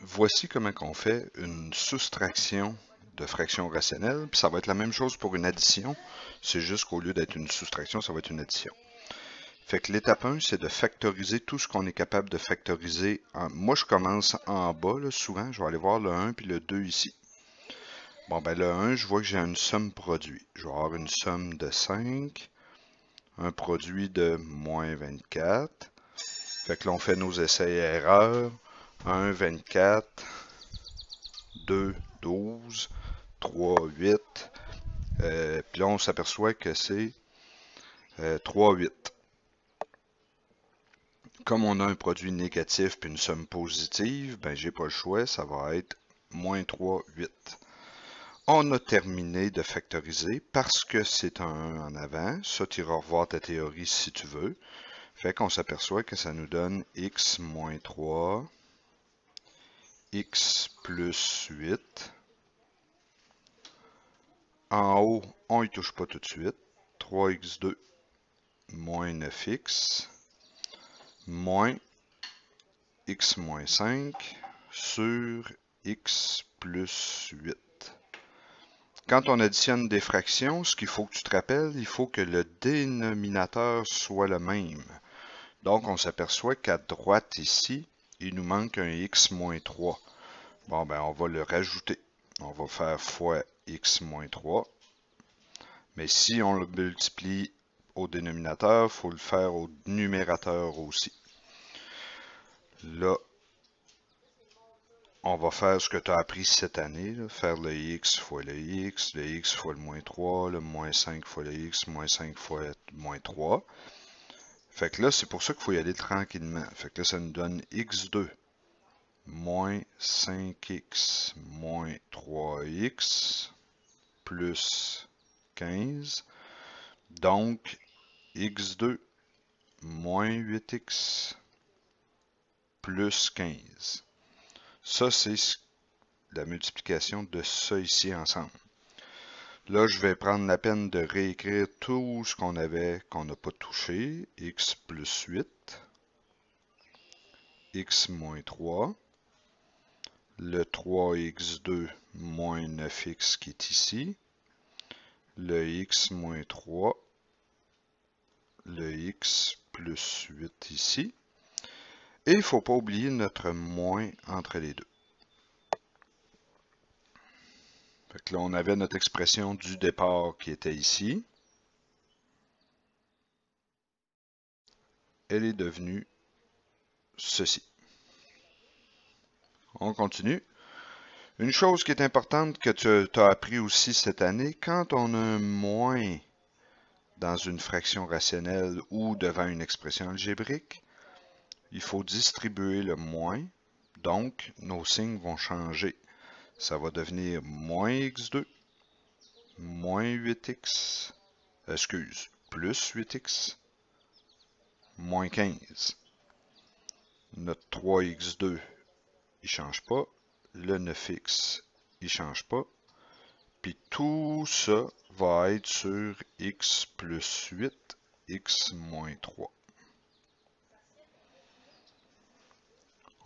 Voici comment on fait une soustraction de fractions rationnelles, puis ça va être la même chose pour une addition, c'est juste qu'au lieu d'être une soustraction, ça va être une addition. Fait que l'étape 1, c'est de factoriser tout ce qu'on est capable de factoriser. Moi, je commence en bas, là, souvent, je vais aller voir le 1 puis le 2 ici. Bon, ben le 1, je vois que j'ai une somme produit. Je vais avoir une somme de 5, un produit de moins 24. Fait que là, on fait nos essais et erreurs. 1, 24, 2, 12, 3, 8. Puis là, on s'aperçoit que c'est 3, 8. Comme on a un produit négatif puis une somme positive, ben j'ai pas le choix, ça va être moins 3, 8. On a terminé de factoriser parce que c'est un 1 en avant. Ça, tu iras revoir ta théorie si tu veux. Fait qu'on s'aperçoit que ça nous donne x moins 3, x plus 8. En haut, on y touche pas tout de suite. 3x2 moins 9x moins x moins 5 sur x plus 8. Quand on additionne des fractions, ce qu'il faut que tu te rappelles, il faut que le dénominateur soit le même. Donc, on s'aperçoit qu'à droite ici, il nous manque un x moins 3. Bon, ben, on va le rajouter. On va faire fois x moins 3. Mais si on le multiplie au dénominateur, il faut le faire au numérateur aussi. Là, on va faire ce que tu as appris cette année, là, faire le x fois le x fois le moins 3, le moins 5 fois le x, moins 5 fois moins 3. Fait que là, c'est pour ça qu'il faut y aller tranquillement. Fait que là, ça nous donne x2 moins 5x moins 3x plus 15. Donc, x2 moins 8x plus 15. Ça, c'est la multiplication de ça ici ensemble. Là, je vais prendre la peine de réécrire tout ce qu'on avait, qu'on n'a pas touché. X plus 8, x moins 3, le 3x2 moins 9x qui est ici, le x moins 3, le x plus 8 ici. Et il ne faut pas oublier notre moins entre les deux. Fait que là, on avait notre expression du départ qui était ici. Elle est devenue ceci. On continue. Une chose qui est importante que tu as appris aussi cette année, quand on a un moins dans une fraction rationnelle ou devant une expression algébrique, il faut distribuer le moins, donc nos signes vont changer. Ça va devenir moins x2, moins 8x, plus 8x, moins 15. Notre 3x2, il ne change pas. Le 9x, il ne change pas. Puis tout ça va être sur x plus 8, x moins 3.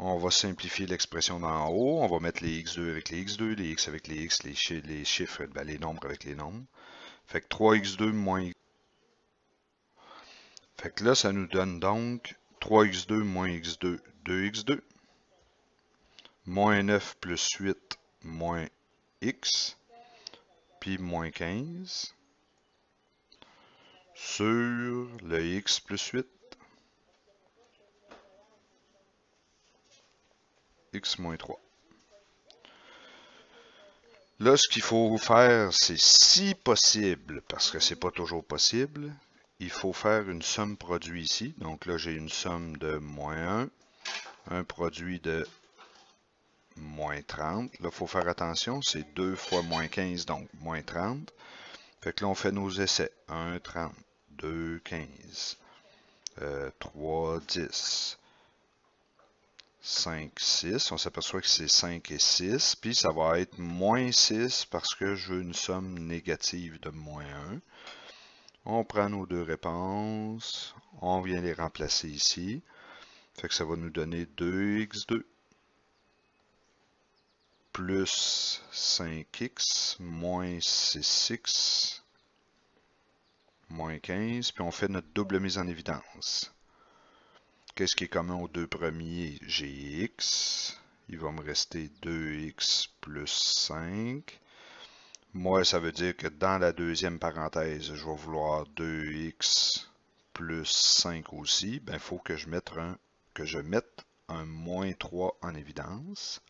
On va simplifier l'expression d'en haut. On va mettre les x2 avec les x2, les x avec les x, les chiffres, ben les nombres avec les nombres. Fait que 3x2 moins... Fait que là, ça nous donne donc 3x2 moins x2, 2x2. Moins 9 plus 8, moins x. Puis moins 15. Sur le x plus 8. X moins 3. Là, ce qu'il faut faire, c'est si possible, parce que c'est pas toujours possible, il faut faire une somme produit ici. Donc là, j'ai une somme de moins 1, un produit de moins 30. Là, il faut faire attention, c'est 2 fois moins 15, donc moins 30. Fait que là, on fait nos essais. 1, 30, 2, 15, 3, 10, 5, 6. On s'aperçoit que c'est 5 et 6. Puis ça va être moins 6 parce que je veux une somme négative de moins 1. On prend nos deux réponses. On vient les remplacer ici. Fait que ça va nous donner 2x2 plus 5x moins 6x moins 15, puis on fait notre double mise en évidence. Qu'est-ce qui est commun aux deux premiers? J'ai x, il va me rester 2x plus 5. Moi, ça veut dire que dans la deuxième parenthèse, je vais vouloir 2x plus 5 aussi. Ben, il faut que je mette un moins 3 en évidence.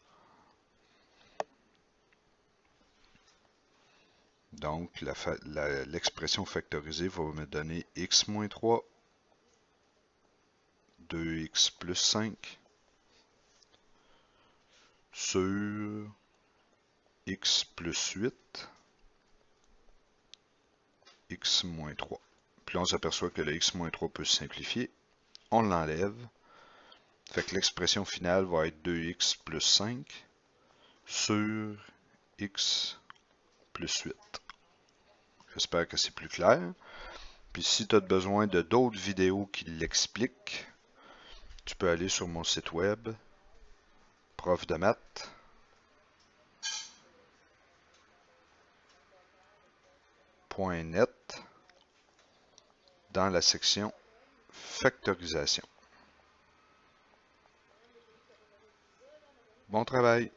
Donc, l'expression factorisée va me donner x moins 3, 2x plus 5, sur x plus 8, x moins 3. Puis là, on s'aperçoit que le x moins 3 peut se simplifier. On l'enlève. Fait que l'expression finale va être 2x plus 5 sur x plus 8. J'espère que c'est plus clair. Puis si tu as besoin de d'autres vidéos qui l'expliquent, tu peux aller sur mon site web, profdemath.net, dans la section factorisation. Bon travail!